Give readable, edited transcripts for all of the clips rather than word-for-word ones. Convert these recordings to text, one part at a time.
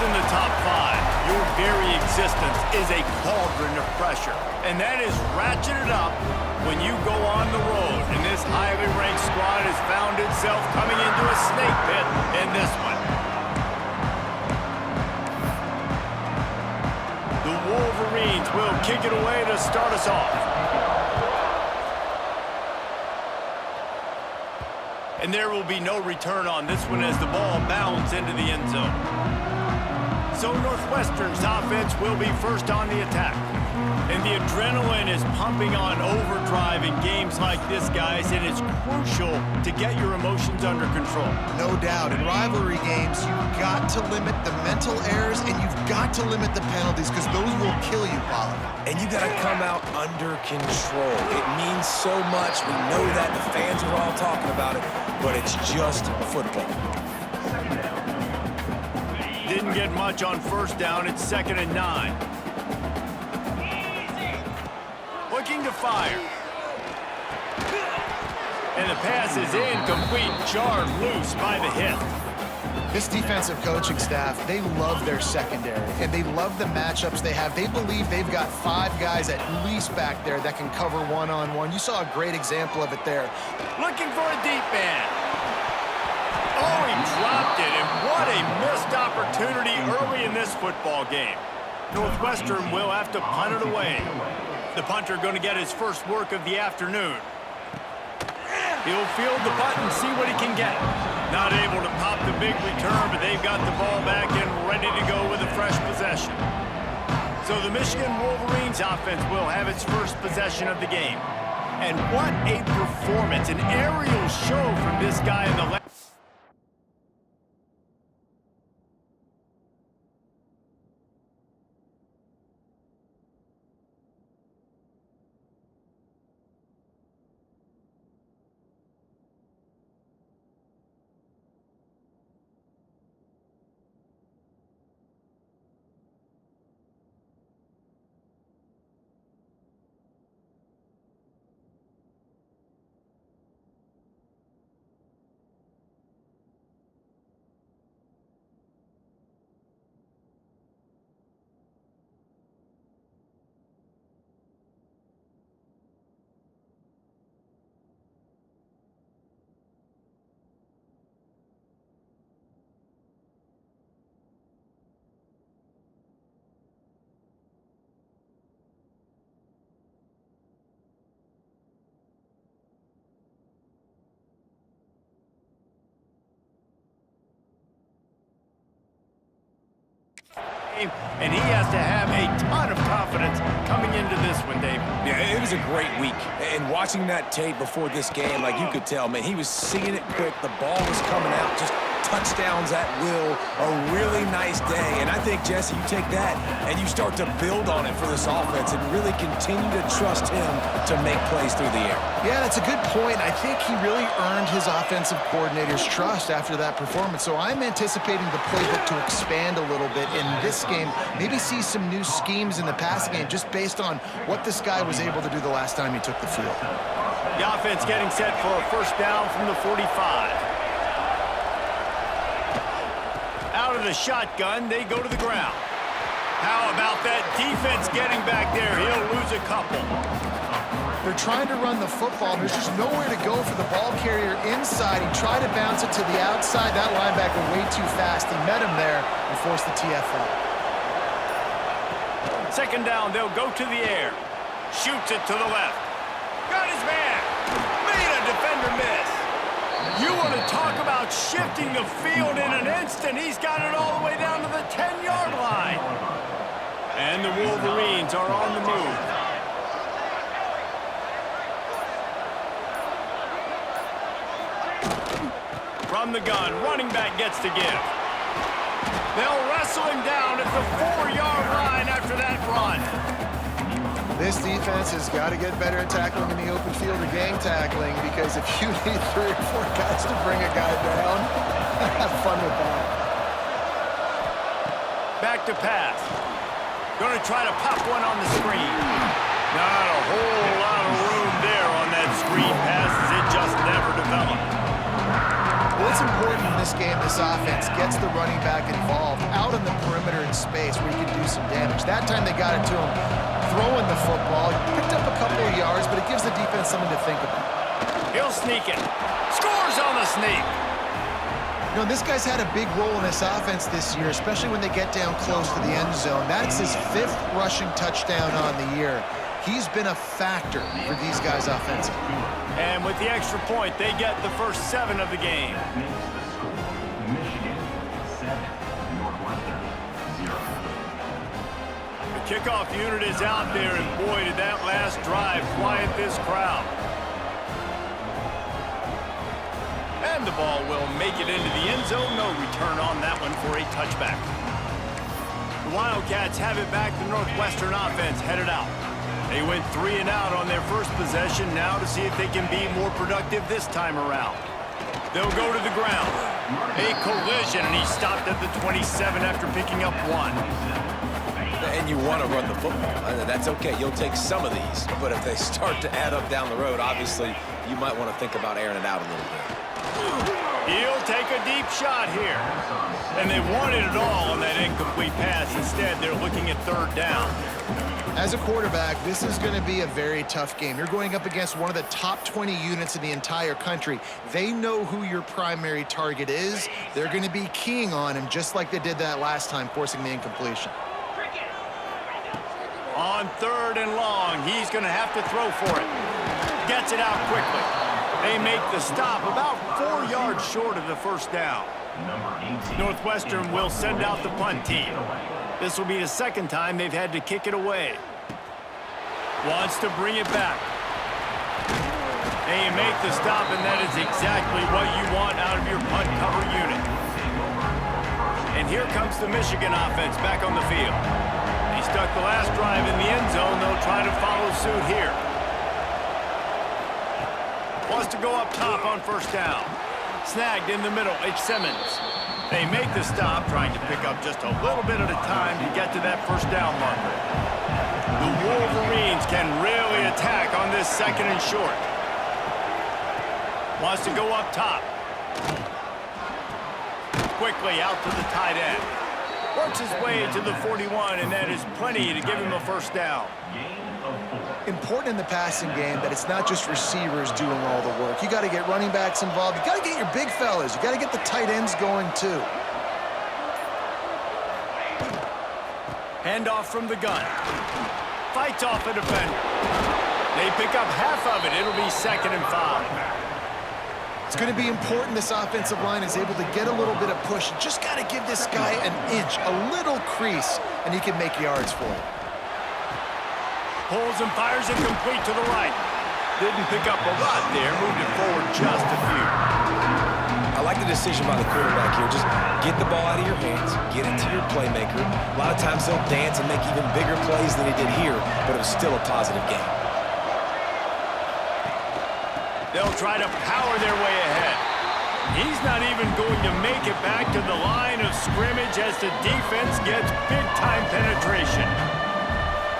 in the top 5, your very existence is a cauldron of pressure. And that is ratcheted up when you go on the road. And this highly ranked squad has found itself coming into a snake pit in this one. The Wolverines will kick it away to start us off. And there will be no return on this one as the ball bounds into the end zone. So Northwestern's offense will be first on the attack. And the adrenaline is pumping on overdrive in games like this, guys, and it's crucial to get your emotions under control. No doubt. In rivalry games, you've got to limit the mental errors and you've got to limit the penalties because those will kill you, Paulo. And you got to come out under control. It means so much. We know that. The fans are all talking about it, but it's just football. Didn't get much on first down. It's 2nd and 9. Looking to fire. And the pass is incomplete, jarred loose by the hit. This defensive coaching staff, they love their secondary, and they love the matchups they have. They believe they've got 5 guys at least back there that can cover one-on-one. You saw a great example of it there. Looking for a deep man. Oh, he dropped it, and what a missed opportunity early in this football game. Northwestern will have to punt it away. The punter going to get his first work of the afternoon. He'll field the punt and see what he can get. Not able to pop the big return, but they've got the ball back and ready to go with a fresh possession. So the Michigan Wolverines offense will have its first possession of the game. And what a performance, an aerial show from this guy in the left. And he has to have a ton of confidence coming into this one, Dave. Yeah, it was a great week. And watching that tape before this game, like you could tell, man, he was seeing it quick. The ball was coming out, just touchdowns at will. A really nice day. And I think, Jesse, you take that and you start to build on it for this offense and really continue to trust him to make plays through the air. Yeah, that's a good point. I think he really earned his offensive coordinator's trust after that performance. So I'm anticipating the playbook to expand a little bit in this game. Maybe see some new schemes in the passing game just based on what this guy was able to do the last time he took the field. The offense getting set for a first down from the 45. Out of the shotgun, they go to the ground. How about that defense getting back there? He'll lose a couple. They're trying to run the football. There's just nowhere to go for the ball carrier inside. He tried to bounce it to the outside. That linebacker way too fast. He met him there and forced the TFL. 2nd down, they'll go to the air. Shoots it to the left. Got his man. Made a defender miss. You want to talk about shifting the field in an instant. He's got it all the way down to the 10-yard line. And the Wolverines are on the move. From the gun, running back gets to give. They'll wrestle him down at the 4-yard line after that run. This defense has got to get better at tackling in the open field or gang tackling, because if you need 3 or 4 guys to bring a guy down, have fun with that. Back to pass. Going to try to pop one on the screen. Not a whole lot of room there on that screen pass, as it just never developed. Well, it's important in this game this offense gets the running back involved. out on the perimeter in space where he can do some damage. That time they got it to him throwing the football. He picked up a couple of yards, but it gives the defense something to think about. He'll sneak it. Scores on the sneak. You know, this guy's had a big role in this offense this year, especially when they get down close to the end zone. That's his 5th rushing touchdown on the year. He's been a factor for these guys offensively. And with the extra point, they get the first 7 of the game. Michigan 7, Northwestern 0. The kickoff unit is out there, and boy, did that last drive quiet this crowd. And the ball will make it into the end zone. No return on that one for a touchback. The Wildcats have it back. The Northwestern offense headed out. They went 3 and out on their first possession. Now to see if they can be more productive this time around. They'll go to the ground. A collision, and he stopped at the 27 after picking up 1. And you want to run the football. That's okay. You'll take some of these. But if they start to add up down the road, obviously, you might want to think about airing it out a little bit. He'll take a deep shot here. And they wanted it all on that incomplete pass. Instead, they're looking at 3rd down. As a quarterback, this is going to be a very tough game. You're going up against one of the top 20 units in the entire country. They know who your primary target is. They're going to be keying on him just like they did that last time, forcing the incompletion. On 3rd and long, he's going to have to throw for it. Gets it out quickly. They make the stop about 4 yards short of the first down. Northwestern will send out the punt team. This will be the 2nd time they've had to kick it away. Wants to bring it back. They make the stop, and that is exactly what you want out of your punt cover unit. And here comes the Michigan offense back on the field. He stuck the last drive in the end zone. They'll try to follow suit here. Wants to go up top on 1st down. Snagged in the middle. It's Simmons. They make the stop, trying to pick up just a little bit at a time to get to that 1st down marker. The Wolverines can really attack on this 2nd and short. Wants to go up top. Quickly out to the tight end. Works his way to the 41, and that is plenty to give him a 1st down. Important in the passing game that it's not just receivers doing all the work. You got to get running backs involved. You got to get your big fellas. You got to get the tight ends going too. Handoff from the gun. Fights off a defender. They pick up half of it. It'll be 2nd and 5. It's going to be important this offensive line is able to get a little bit of push. You just got to give this guy an inch, a little crease, and he can make yards for it. Pulls and fires it complete to the right. Didn't pick up a lot there. Moved it forward just a few. I like the decision by the quarterback here. Just get the ball out of your hands, get it to your playmaker. A lot of times they'll dance and make even bigger plays than he did here, but it was still a positive game. They'll try to power their way ahead. He's not even going to make it back to the line of scrimmage as the defense gets big-time penetration.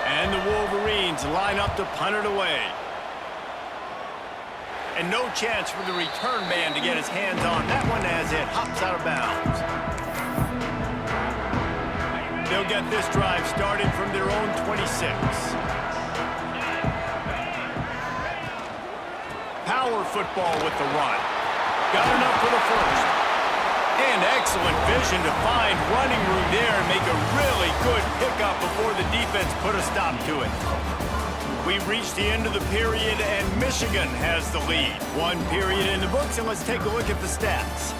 And the Wolverines line up to punt it away. And no chance for the return man to get his hands on that one as it hops out of bounds. They'll get this drive started from their own 26. Power football with the run. Got enough for the 1st. And excellent vision to find running room there and make a really good pickup before the defense put a stop to it. We've reached the end of the period, and Michigan has the lead. 1 period in the books, and let's take a look at the stats.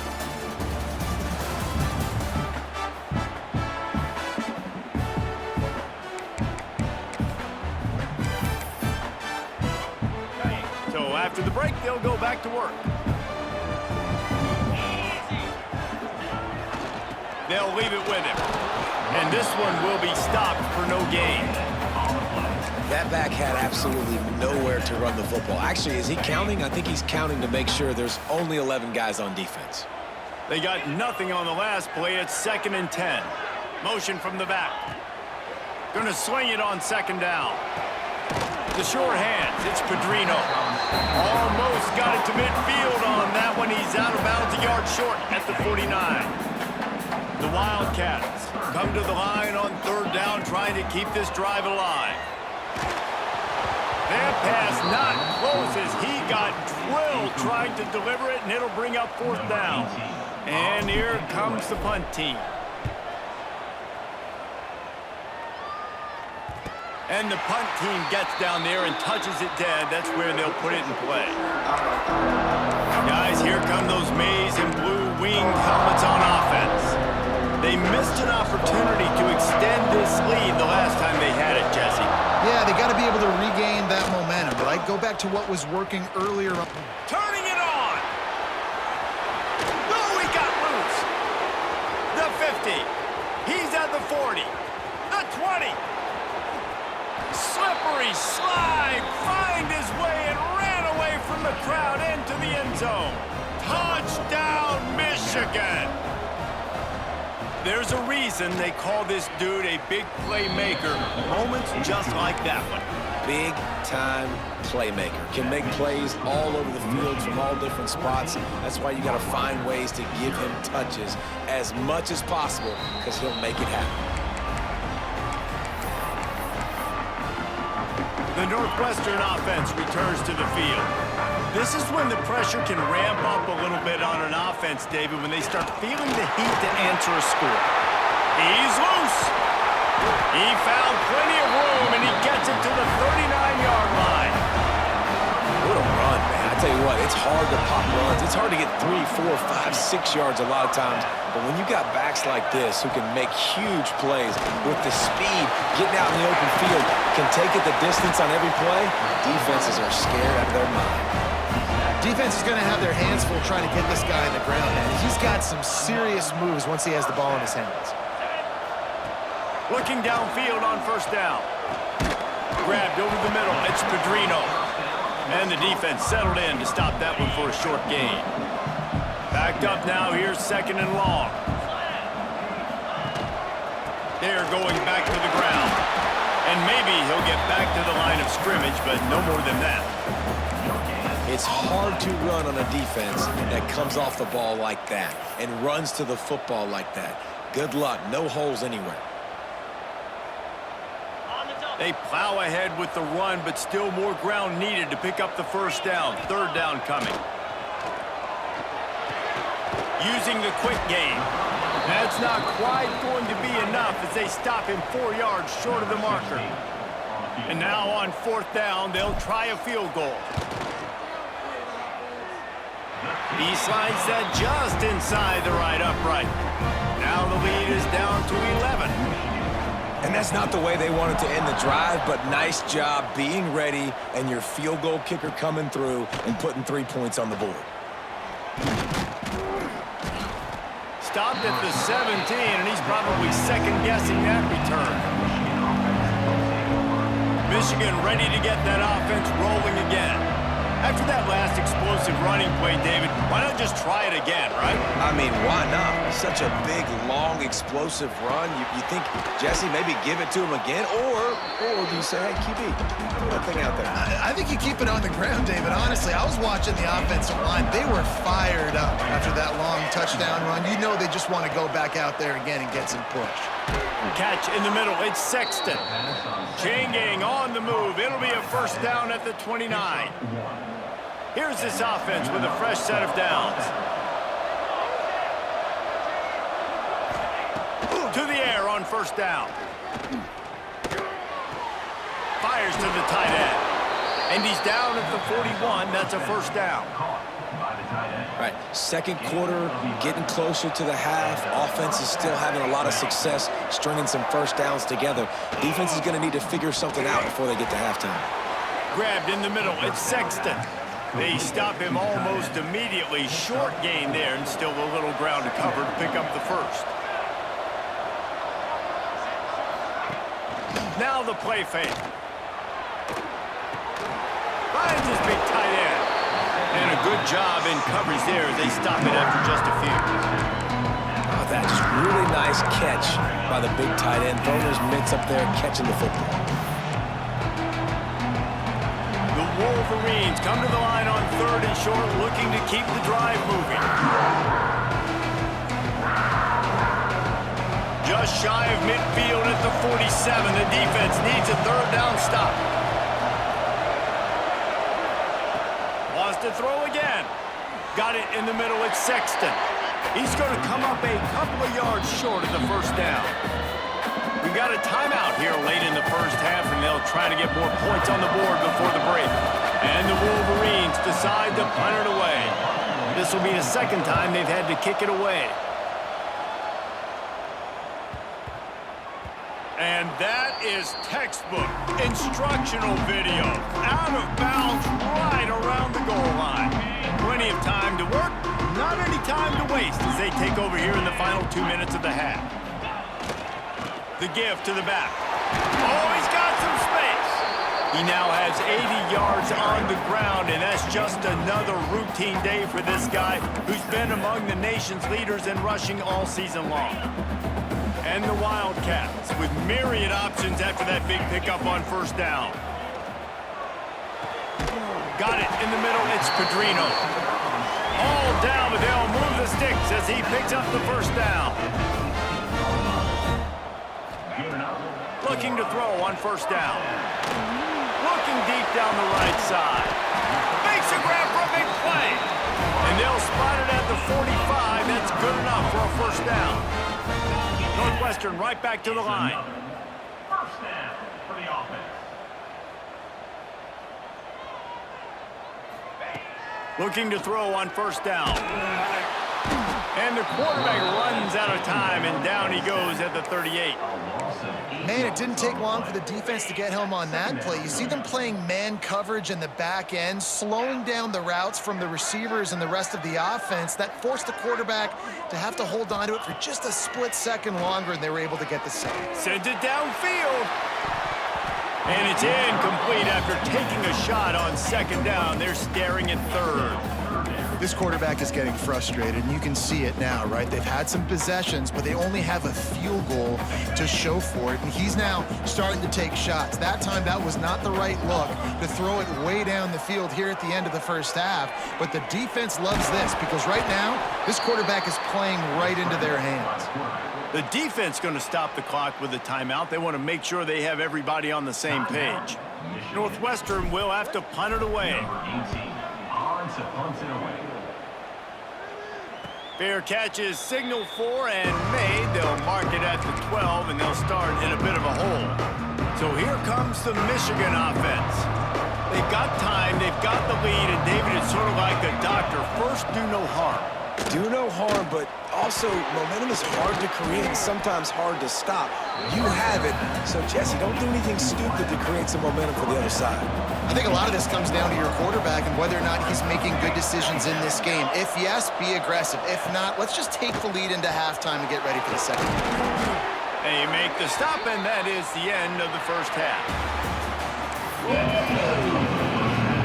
So after the break, they'll go back to work. They'll leave it with him. And this one will be stopped for no gain. That back had absolutely nowhere to run the football. Actually, is he counting? I think he's counting to make sure there's only 11 guys on defense. They got nothing on the last play. It's 2nd and 10. Motion from the back. Gonna swing it on 2nd down. The short hands. It's Pedrino. Almost got it to midfield on that one. He's out of bounds a yard short at the 49. The Wildcats come to the line on third down, trying to keep this drive alive. That pass not close as he got drilled trying to deliver it, and it'll bring up fourth down. And here comes the punt team. And the punt team gets down there and touches it dead. That's where they'll put it in play. Guys, here come those maize and blue winged helmets on offense. They missed an opportunity to extend this lead the last time they had it, Jesse. Yeah, they got to be able to regain that momentum, right? Go back to what was working earlier. Turning it on. Oh, he got loose. The 50. He's at the 40. The 20. Slippery slide. Find his way and ran away from the crowd into the end zone. Touchdown, Michigan. There's a reason they call this dude a big playmaker. Moments just like that one. Big-time playmaker. Can make plays all over the field from all different spots. That's why you got to find ways to give him touches as much as possible, because he'll make it happen. The Northwestern offense returns to the field. This is when the pressure can ramp up a little bit on an offense, David, when they start feeling the heat to answer a score. He's loose. He found plenty of room, and he gets it to the 39-yard line. What a run, man. I tell you what, it's hard to pop runs. It's hard to get 3, 4, 5, 6 yards a lot of times. But when you got backs like this who can make huge plays with the speed, getting out in the open field, can take it the distance on every play, defenses are scared out of their mind. Defense is going to have their hands full trying to get this guy on the ground, man. He's got some serious moves once he has the ball in his hands. Looking downfield on first down. Grabbed over the middle. It's Pedrino. And the defense settled in to stop that one for a short gain. Backed up now. Here's second and long. They're going back to the ground. And maybe he'll get back to the line of scrimmage, but no more than that. It's hard to run on a defense that comes off the ball like that and runs to the football like that. Good luck. No holes anywhere. They plow ahead with the run, but still more ground needed to pick up the first down. Third down coming. Using the quick game. That's not quite going to be enough as they stop him 4 yards short of the marker. And now on fourth down, they'll try a field goal. He slides that just inside the right upright. Now the lead is down to 11. And that's not the way they wanted to end the drive, but nice job being ready and your field goal kicker coming through and putting 3 points on the board. Stopped at the 17, and he's probably second-guessing that return. Michigan ready to get that offense rolling again. After that last explosive running play, David, why not just try it again, right? I mean, why not? Such a big, long, explosive run. You think, Jesse, maybe give it to him again? Or do you say, hey, QB, throw that thing out there? I think you keep it on the ground, David. Honestly, I was watching the offensive line. They were fired up after that long touchdown run. You know they just want to go back out there again and get some push. Catch in the middle. It's Sexton. Chain gang on the move. It'll be a first down at the 29. Here's this offense with a fresh set of downs. To the air on first down. Fires to the tight end. And he's down at the 41. That's a first down. Right, second quarter, getting closer to the half. Offense is still having a lot of success stringing some first downs together. Defense is going to need to figure something out before they get to halftime. Grabbed in the middle. It's Sexton. They stop him almost immediately. Short gain there, and still a little ground to cover to pick up the first. Now the play fake. Finds his big tight end. And a good job in coverage there as they stop it after just a few. Oh, that's really nice catch by the big tight end. Throwing his mitts up there, catching the football. The Wolverines come to the line on third and short, looking to keep the drive moving. just shy of midfield at the 47. The defense needs a third down stop. Wants to throw again. Got it in the middle. It's Sexton. He's going to come up a couple of yards short of the first down. We've got a timeout here late in the first half, and they'll try to get more points on the board before the break. And the Wolverines decide to punt it away. This will be the second time they've had to kick it away. And that is textbook instructional video. Out of bounds right around the goal line. Plenty of time to work, not any time to waste as they take over here in the final 2 minutes of the half. The give to the back. Oh, he's got some space. He now has 80 yards on the ground, and that's just another routine day for this guy who's been among the nation's leaders in rushing all season long. And the Wildcats with myriad options after that big pickup on first down. Got it in the middle. It's Pedrino. All down, but they'll move the sticks as he picks up the first down. Looking to throw on first down. Looking deep down the right side. Makes a grab for a big play. And they'll spot it at the 45. That's good enough for a first down. Northwestern right back to the line. First down for the offense. Looking to throw on first down. And the quarterback runs out of time, and down he goes at the 38. Man, it didn't take long for the defense to get home on that play. You see them playing man coverage in the back end, slowing down the routes from the receivers and the rest of the offense. That forced the quarterback to have to hold on to it for just a split second longer, and they were able to get the sack. Sends it downfield. And it's incomplete after taking a shot on second down. They're staring at third. This quarterback is getting frustrated, and you can see it now, right? They've had some possessions, but they only have a field goal to show for it, and he's now starting to take shots. That time, that was not the right look to throw it way down the field here at the end of the first half, but the defense loves this because right now, this quarterback is playing right into their hands. The defense going to stop the clock with a timeout. They want to make sure they have everybody on the same page. Northwestern will have to punt it away. On to punt it away. Fair catch is signaled for and made. They'll mark it at the 12, and they'll start in a bit of a hole. So here comes the Michigan offense. They've got time, they've got the lead, and David is sort of like a doctor. First, do no harm. Do no harm, but also momentum is hard to create and sometimes hard to stop. You have it, so Jesse, don't do anything stupid to create some momentum for the other side. I think a lot of this comes down to your quarterback and whether or not he's making good decisions in this game. If yes, be aggressive. If not, let's just take the lead into halftime and get ready for the second. They make the stop, and that is the end of the first half.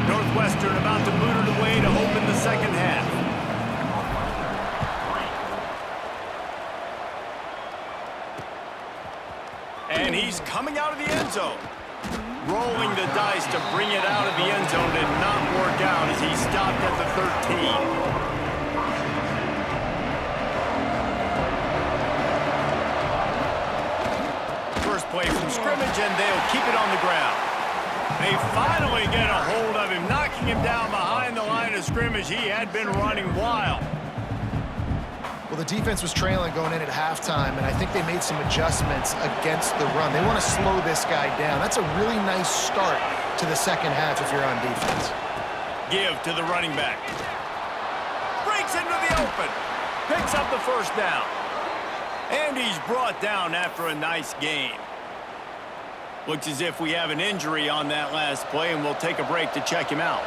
Northwestern about to boot it away to open the second half. And he's coming out of the end zone. Rolling the dice to bring it out of the end zone did not work out as he stopped at the 13. First play from scrimmage, and they'll keep it on the ground. They finally get a hold of him, knocking him down behind the line of scrimmage. He had been running wild. Well, the defense was trailing going in at halftime, and I think they made some adjustments against the run. They want to slow this guy down. That's a really nice start to the second half if you're on defense. Give to the running back. Breaks into the open. Picks up the first down. And he's brought down after a nice game. Looks as if we have an injury on that last play, and we'll take a break to check him out.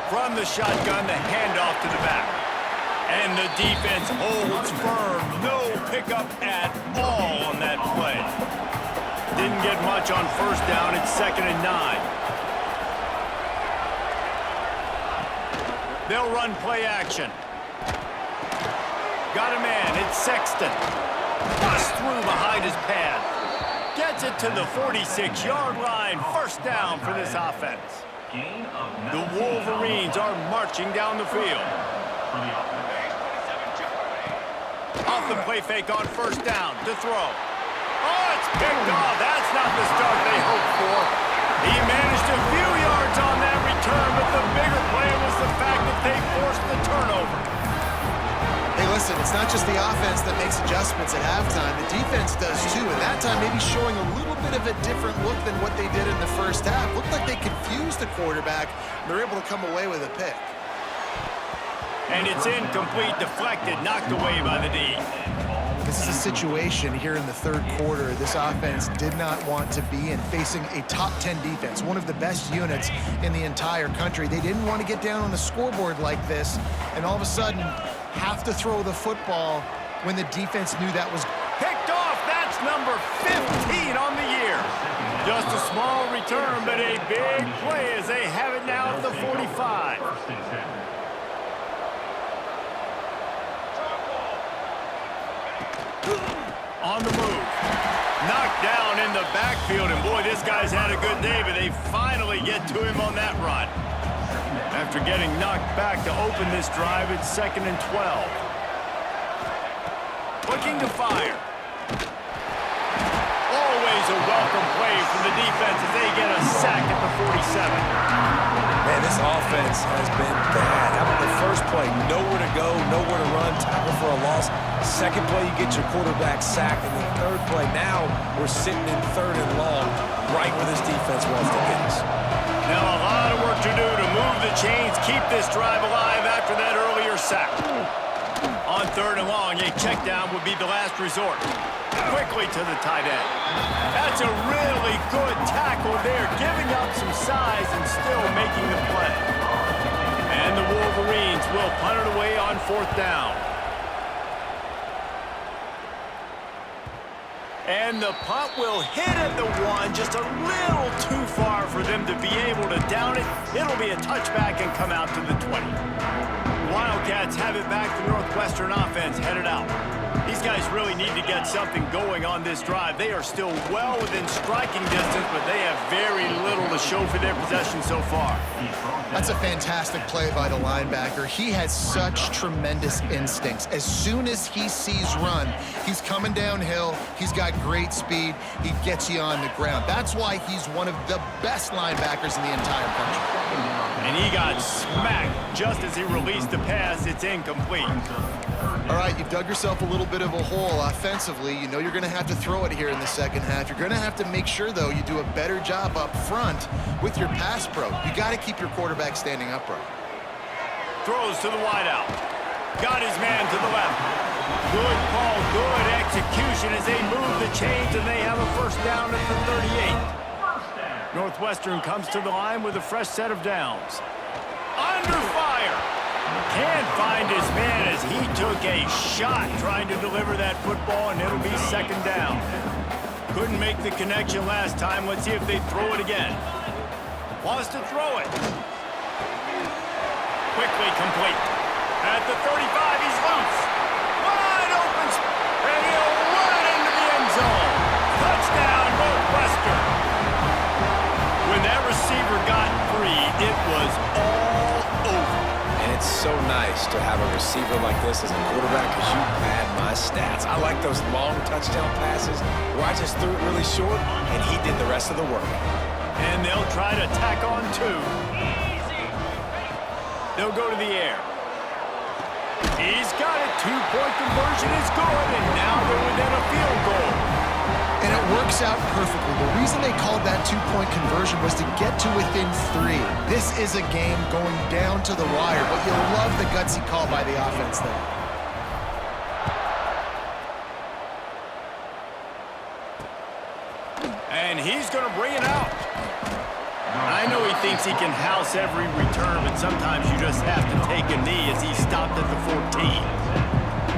From the shotgun, the handoff to the back. And the defense holds firm. No pickup at all on that play. Didn't get much on first down. It's 2nd and 9. They'll run play action. Got a man. It's Sexton. Bust through behind his pad. Gets it to the 46-yard line. First down for this offense. Gain of The 19 Wolverines are marching down the field. for the offense. Off the play fake on first down to throw. Oh, it's picked off. That's not the start they hoped for. He managed a few yards on that return, but the bigger play was the fact that they forced the turnover. Hey, listen, it's not just the offense that makes adjustments at halftime. The defense does too, and that time maybe showing a little bit of a different look than what they did in the first half. Looked like they confused the quarterback. They're able to come away with a pick. And it's incomplete, deflected, knocked away by the D. This is a situation here in the third quarter this offense did not want to be in, facing a top 10 defense, one of the best units in the entire country. They didn't want to get down on the scoreboard like this, and all of a sudden have to throw the football when the defense knew that was Picked off. That's number 15 on the year. Just a small return, but a big play as they have it now at the 45. First and 10. On the move. Knocked down in the backfield, and boy, this guy's had a good day, but they finally get to him on that run. After getting knocked back to open this drive, it's 2nd and 12. Looking to fire. Always a welcome play from the defense as they get a sack at the 47. Man, this offense has been bad. How about the first play? Nowhere to go, nowhere to run, tackle for a loss. Second play, you get your quarterback sacked. And the third play, now we're sitting in 3rd and long, right where this defense wants to get us. Now a lot of work to do to move the chains, keep this drive alive after that earlier sack. On 3rd and long, a check down would be the last resort. Quickly to the tight end. That's a really good tackle there, giving up some size and still making the play. And the Wolverines will punt it away on 4th down. And the punt will hit at the 1, just a little too far for them to be able to down it. It'll be a touchback and come out to the 20. Wildcats have it back. The Northwestern offense headed out. These guys really need to get something going on this drive. They are still well within striking distance, but they have very little to show for their possession so far. That's a fantastic play by the linebacker. He has such tremendous instincts. As soon as he sees run, he's coming downhill. He's got great speed. He gets you on the ground. That's why he's one of the best linebackers in the entire country. And he got smacked just as he released the pass. It's incomplete. All right, you've dug yourself a little bit of a hole offensively. You know you're going to have to throw it here in the second half. You're going to have to make sure, though, you do a better job up front with your pass pro. You got to keep your quarterback standing upright. Throws to the wideout. Got his man to the left. Good call, good execution as they move the chains, and they have a first down at the 38. Northwestern comes to the line with a fresh set of downs. Under fire. Can't find his man as he took a shot trying to deliver that football, and it'll be 2nd down. Couldn't make the connection last time. Let's see if they throw it again. Wants to throw it. Quickly complete. At the 35, he's loose. Wide open, and he'll run it into the end zone. Touchdown, Northwestern. When that receiver got free, it was all over. And it's so nice to have a receiver like this as a quarterback because you pad my stats. I like those long touchdown passes where I just threw it really short and he did the rest of the work. And they'll try to tack on 2. They'll go to the air. He's got it. 2-point conversion is good, and now they're within a field goal. And it works out perfectly. The reason they called that 2-point conversion was to get to within 3. This is a game going down to the wire, but you'll love the gutsy call by the offense there. And he's going to bring it out. I know he thinks he can house every return, but sometimes you just have to take a knee as he stopped at the 14.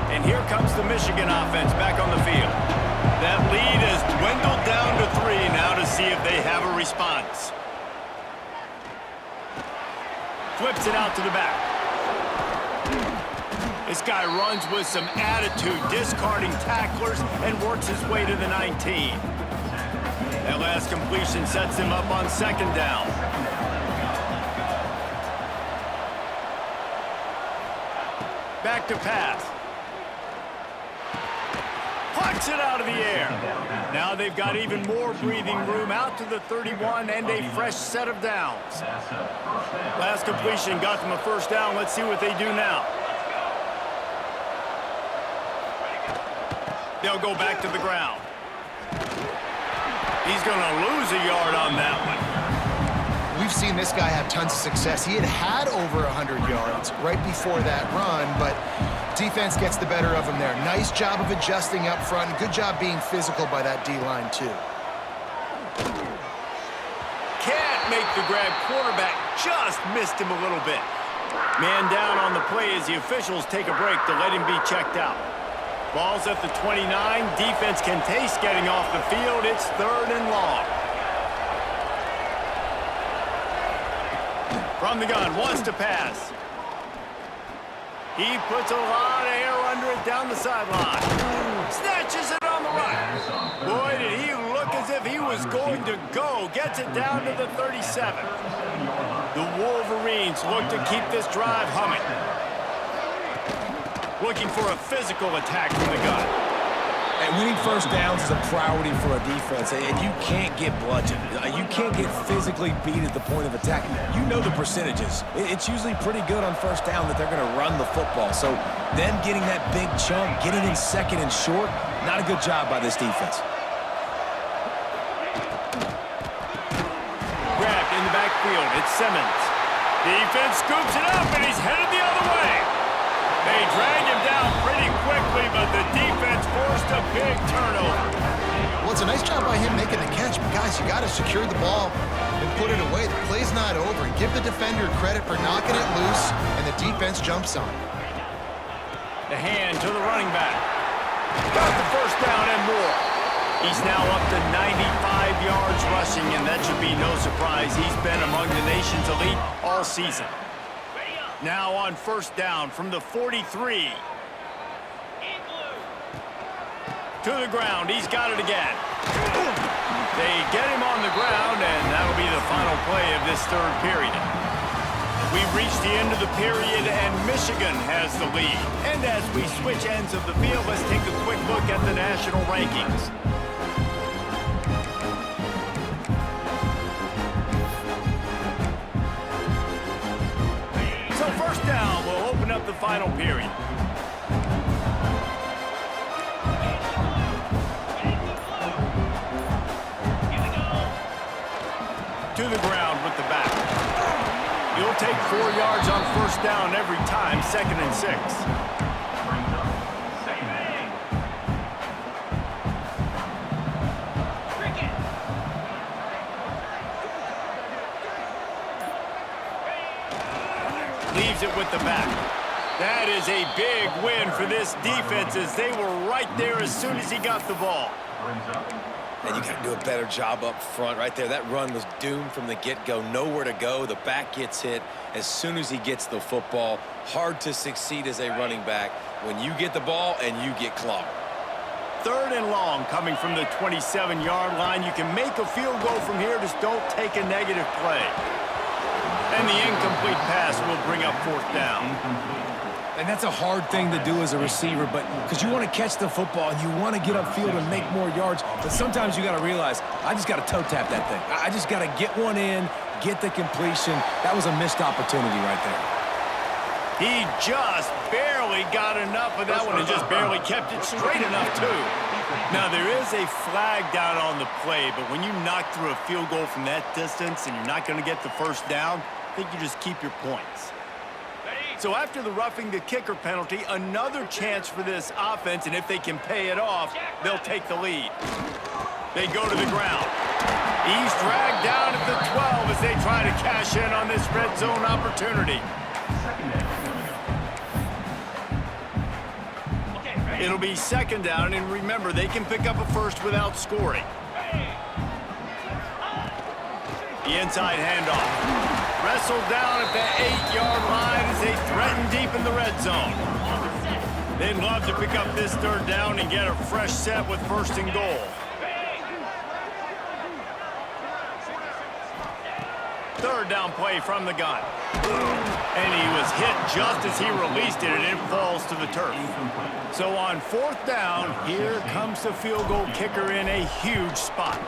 And here comes the Michigan offense back on the field. That lead has dwindled down to 3 now to see if they have a response. Flips it out to the back. This guy runs with some attitude, discarding tacklers, and works his way to the 19. That last completion sets him up on 2nd down. Back to pass. Pucks it out of the air. Now they've got even more breathing room out to the 31 and a fresh set of downs. Last completion got them a first down. Let's see what they do now. They'll go back to the ground. He's going to lose a yard on that one. We've seen this guy have tons of success. He had over 100 yards right before that run, but defense gets the better of him there. Nice job of adjusting up front, and good job being physical by that D-line, too. Can't make the grab. Quarterback just missed him a little bit. Man down on the play as the officials take a break to let him be checked out. Ball's at the 29. Defense can taste getting off the field. It's 3rd and long. From the gun, wants to pass. He puts a lot of air under it down the sideline. Snatches it on the right. Boy, did he look as if he was going to go. Gets it down to the 37. The Wolverines look to keep this drive humming. Looking for a physical attack from the gun. And winning first downs is a priority for a defense, and you can't get bludgeoned. You can't get physically beat at the point of attack. You know the percentages. It's usually pretty good on first down that they're going to run the football. So them getting that big chunk, getting in second and short, not a good job by this defense. Grabbed in the backfield. It's Simmons. Defense scoops it up, and he's headed the other way. They drag him down pretty quickly, but the defense forced a big turnover. Well, it's a nice job by him making the catch, but guys, you got to secure the ball and put it away. The play's not over, and give the defender credit for knocking it loose, and the defense jumps on it. The hand to the running back. Got the first down and more. He's now up to 95 yards rushing, and that should be no surprise. He's been among the nation's elite all season. Now on first down from the 43. To the ground. He's got it again. They get him on the ground, and that'll be the final play of this 3rd period. We've reached the end of the period, and Michigan has the lead. And as we switch ends of the field, let's take a quick look at the national rankings. So first down, we'll open up the final period. To the ground with the back. You'll take 4 yards on first down every time, 2nd and 6. Leaves it with the back. That is a big win for this defense as they were right there as soon as he got the ball. And you got to do a better job up front right there. That run was doomed from the get-go. Nowhere to go. The back gets hit as soon as he gets the football. Hard to succeed as a running back when you get the ball and you get clobbered. 3rd and long coming from the 27-yard line. You can make a field goal from here. Just don't take a negative play. And the incomplete pass will bring up 4th down. And that's a hard thing to do as a receiver, but because you want to catch the football and you want to get upfield and make more yards, but sometimes you got to realize, I just got to toe tap that thing. I just got to get one in, get the completion. That was a missed opportunity right there. He just barely got enough of that one and just barely kept it straight enough, too. Now, there is a flag down on the play, but when you knock through a field goal from that distance and you're not going to get the first down, I think you just keep your points. So after the roughing the kicker penalty, another chance for this offense, and if they can pay it off, they'll take the lead. They go to the ground. He's dragged down at the 12 as they try to cash in on this red zone opportunity. It'll be 2nd down, and remember, they can pick up a first without scoring. The inside handoff. Wrestled down at the 8-yard line as they threaten deep in the red zone. They'd love to pick up this 3rd down and get a fresh set with 1st and goal. third down play from the gun. And he was hit just as he released it, and it falls to the turf. So on fourth down, here comes the field goal kicker in a huge spot.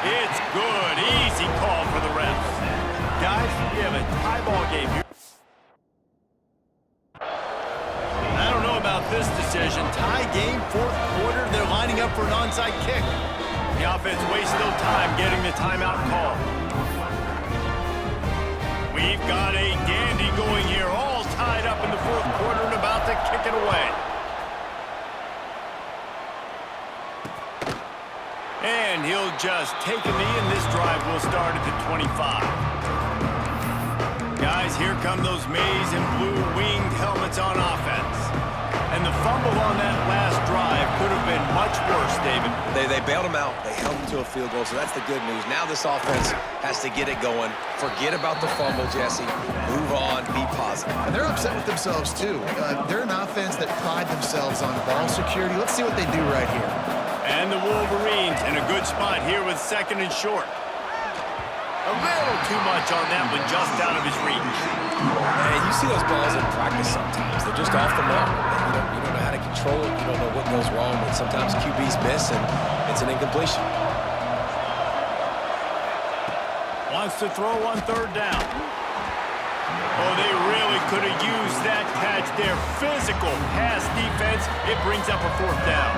It's good. Easy call for the refs. Guys, we have a tie ball game here. I don't know about this decision. Tie game, fourth quarter. They're lining up for an onside kick. The offense wasted no time getting the timeout call. We've got a dandy going here, all tied up in the fourth quarter and about to kick it away. And he'll just take a knee, and this drive will start at the 25. Guys, here come those maize and blue winged helmets on offense. And the fumble on that last drive could have been much worse, David. They bailed him out. They held him to a field goal, so that's the good news. Now this offense has to get it going. Forget about the fumble, Jesse. Move on. Be positive. And they're upset with themselves, too. They're an offense that pride themselves on ball security. Let's see what they do right here. And the Wolverines in a good spot here with second and short. A little too much on that one, just out of his reach. And you see those balls in practice sometimes. They're just off the mark. You don't know how to control it. You don't know what goes wrong, but sometimes QBs miss, and it's an incompletion. Wants to throw on third down. Oh, they really could have used that catch there. Physical pass defense. It brings up a fourth down.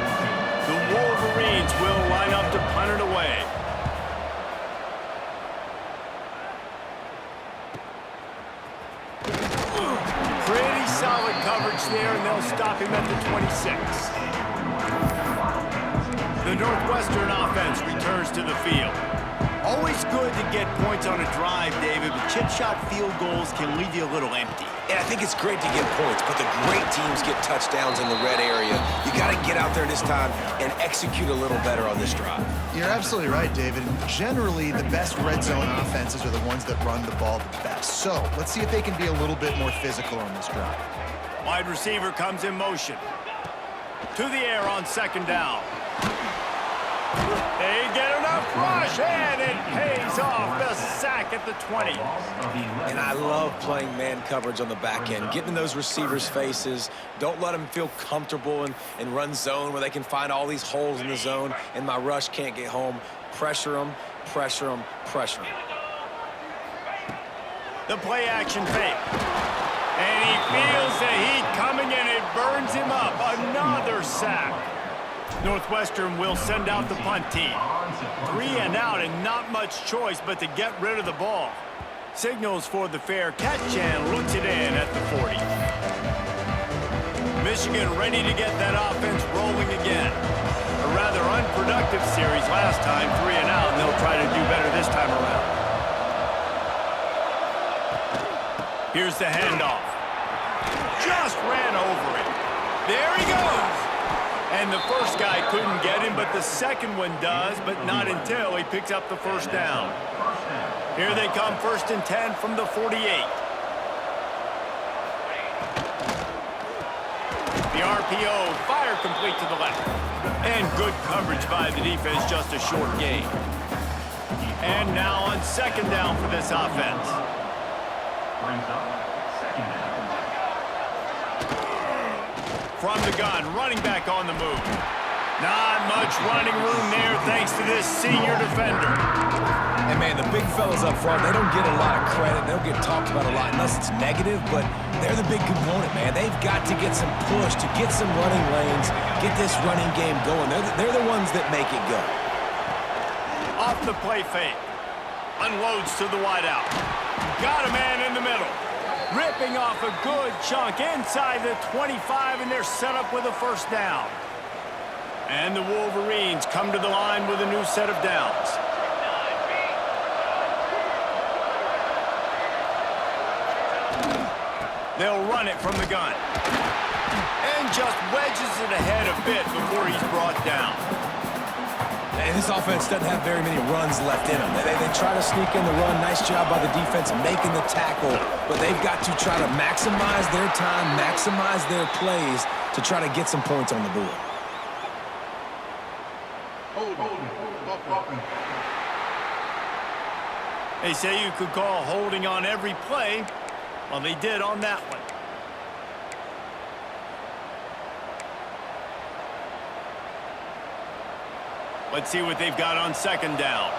The Wolverines will line up to punt it away. Pretty solid coverage there, and they'll stop him at the 26. The Northwestern offense returns to the field. Always good to get points on a drive, David, but chip shot field goals can leave you a little empty. Yeah, I think it's great to get points, but the great teams get touchdowns in the red area. You got to get out there this time and execute a little better on this drive. You're absolutely right, David. Generally, the best red zone offenses are the ones that run the ball the best. So let's see if they can be a little bit more physical on this drive. Wide receiver comes in motion. To the air on second down. They get enough rush, and it pays off. The sack at the 20. And I love playing man coverage on the back end, getting in those receivers' faces. Don't let them feel comfortable and run zone where they can find all these holes in the zone, and my rush can't get home. Pressure them, pressure them, pressure them. The play action fake. And he feels the heat coming, and it burns him up. Another sack. Northwestern will send out the punt team. 3 and out, and not much choice but to get rid of the ball. Signals for the fair catch, and looks it in at the 40. Michigan ready to get that offense rolling again. A rather unproductive series last time, 3 and out, and they'll try to do better this time around. Here's the handoff. Just ran over it. There he goes. And the first guy couldn't get him, but the second one does, but not until he picks up the first down. Here they come, 1st and 10 from the 48. The RPO, fire complete to the left. And good coverage by the defense, just a short gain. And now on second down for this offense. Brings up second down. From the gun, running back on the move. Not much running room there thanks to this senior defender. And, man, the big fellas up front, they don't get a lot of credit. They don't get talked about a lot unless it's negative, but they're the big component, man. They've got to get some push, to get some running lanes, get this running game going. They're the ones that make it go. Off the play fake. Unloads to the wideout. Got a man in the middle. Ripping off a good chunk inside the 25, and they're set up with a first down. And the Wolverines come to the line with a new set of downs. They'll run it from the gun. And just wedges it ahead a bit before he's brought down. And this offense doesn't have very many runs left in them. They try to sneak in the run. Nice job by the defense making the tackle. But they've got to try to maximize their time, maximize their plays to try to get some points on the board. They say you could call holding on every play. Well, they did on that one. Let's see what they've got on second down.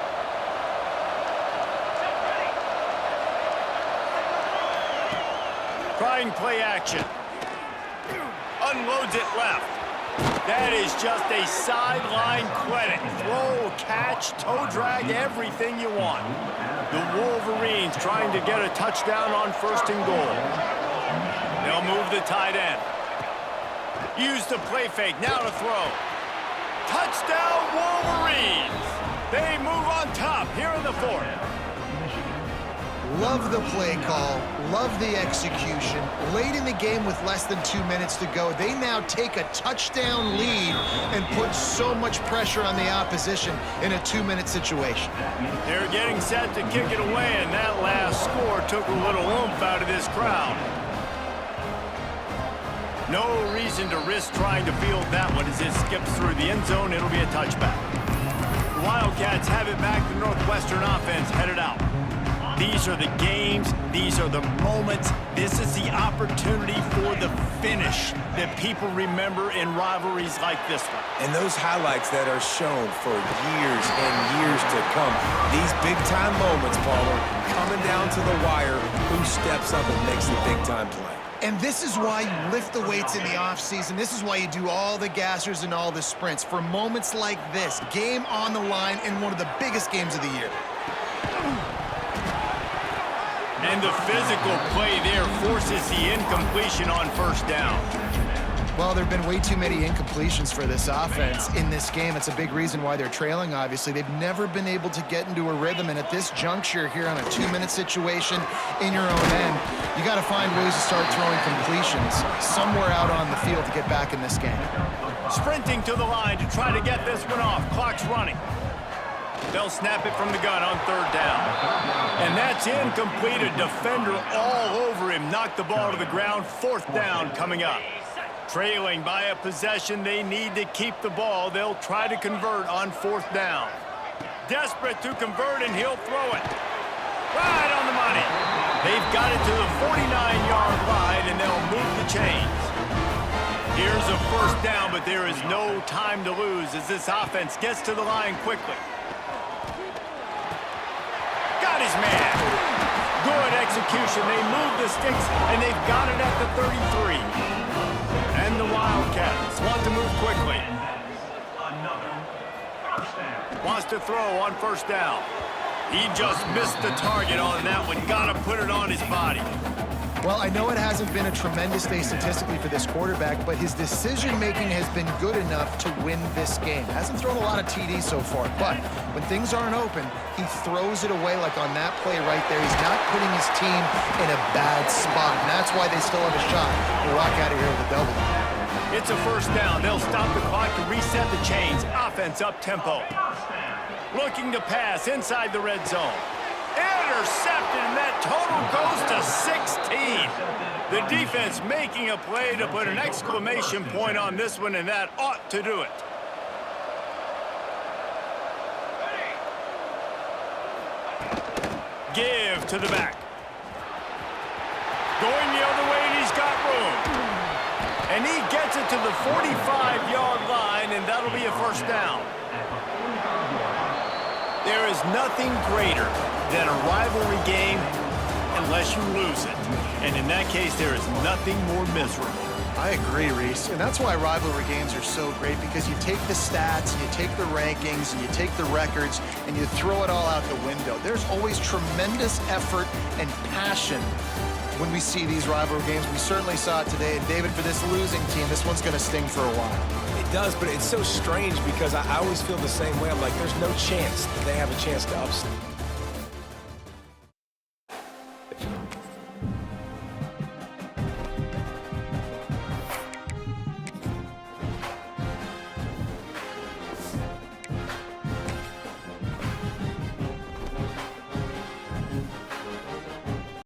Trying play action. Unloads it left. That is just a sideline credit. Throw, catch, toe drag, everything you want. The Wolverines trying to get a touchdown on 1st and goal. They'll move the tight end. Use the play fake, now to throw. Touchdown Wolverines! They move on top here in the 4th. Love the play call, love the execution. Late in the game with less than 2 minutes to go, they now take a touchdown lead and put so much pressure on the opposition in a 2-minute situation. They're getting set to kick it away, and that last score took a little oomph out of this crowd. No reason to risk trying to field that one as it skips through the end zone. It'll be a touchback. The Wildcats have it back. The Northwestern offense headed out. These are the games. These are the moments. This is the opportunity for the finish that people remember in rivalries like this one. And those highlights that are shown for years and years to come. These big-time moments, Palmer, coming down to the wire. Who steps up and makes the big-time play? And this is why you lift the weights in the offseason. This is why you do all the gassers and all the sprints. For moments like this, game on the line in one of the biggest games of the year. And the physical play there forces the incompletion on 1st down. Well, there have been way too many incompletions for this offense in this game. It's a big reason why they're trailing, obviously. They've never been able to get into a rhythm, and at this juncture here on a 2-minute situation in your own end, you got to find ways to start throwing completions somewhere out on the field to get back in this game. Sprinting to the line to try to get this one off. Clock's running. They'll snap it from the gun on 3rd down. And that's incomplete. A defender all over him. Knocked the ball to the ground. 4th down coming up. Trailing by a possession, they need to keep the ball. They'll try to convert on 4th down. Desperate to convert, and he'll throw it. Right on the money. They've got it to the 49-yard line, and they'll move the chains. Here's a 1st down, but there is no time to lose as this offense gets to the line quickly. Got his man. Good execution. They move the sticks, and they've got it at the 33. And the Wildcats want to move quickly. Wants to throw on 1st down. He just missed the target on that one. Got to put it on his body. Well, I know it hasn't been a tremendous day statistically for this quarterback, but his decision-making has been good enough to win this game. Hasn't thrown a lot of TDs so far, but when things aren't open, he throws it away like on that play right there. He's not putting his team in a bad spot, and that's why they still have a shot to walk out of here with a W. It's a 1st down. They'll stop the clock to reset the chains. Offense up-tempo. Looking to pass inside the red zone. Intercepted, and that total goes to 16. The defense making a play to put an exclamation point on this one, and that ought to do it. Give to the back. Going the other way, and he's got room. And he gets it to the 45-yard line, and that'll be a 1st down. There is nothing greater than a rivalry game unless you lose it. And in that case, there is nothing more miserable. I agree, Reese. And that's why rivalry games are so great, because you take the stats, you take the rankings, and you take the records, and you throw it all out the window. There's always tremendous effort and passion when we see these rivalry games. We certainly saw it today. And David, for this losing team, this one's going to sting for a while. It does, but it's so strange because I always feel the same way. I'm like, there's no chance that they have a chance to upset.